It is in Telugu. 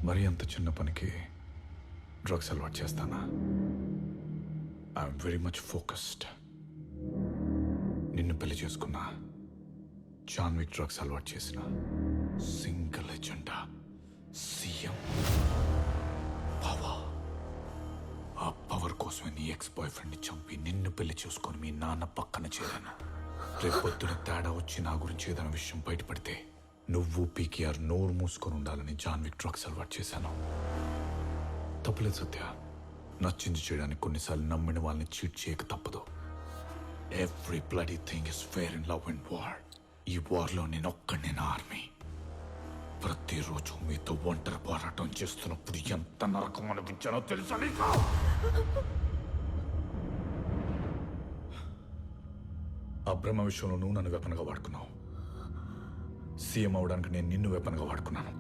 మరి అంత చిన్న పనికి డ్రగ్స్ అలవాటు చేస్తానా? I'm very much focused. నిన్ను పెళ్లి చేసుకున్నా, జాన్విక్ డ్రగ్స్ అలవాటు చేసిన సింగిల్ ఎజెండా సీఎం పవర్. ఆ పవర్ కోసమే నీ ఎక్స్ బాయ్ ఫ్రెండ్ని చంపి నిన్ను పెళ్లి చేసుకొని మీ నాన్న పక్కన చేరాను. రేపొద్దున తేడా వచ్చి నా గురించి ఏదైనా విషయం బయటపడితే నువ్వు పీకేఆర్ నోరు మూసుకొని ఉండాలని జాన్విక్ డ్రగ్స్ అలవాటు చేశాను. తప్పులేదు సత్య, నచ్చింది చేయడానికి కొన్నిసార్లు నమ్మిన వాళ్ళని చీట్ చేయక తప్పదు. Every bloody thing is fair in love and war. ఈ వార్లో నేను ఒక్కడినే నా ఆర్మీ. ప్రతిరోజు మీతో ఒంటరి పోరాటం చేస్తున్నప్పుడు ఎంత నరకం అనిపించానో తెలుసా నీకు? ఆ బ్రహ్మ విషయంలో నువ్వు నన్ను వెపనగా వాడుకున్నావు. సీఎం అవడానికి నేను నిన్ను వెపనగా వాడుకున్నాను.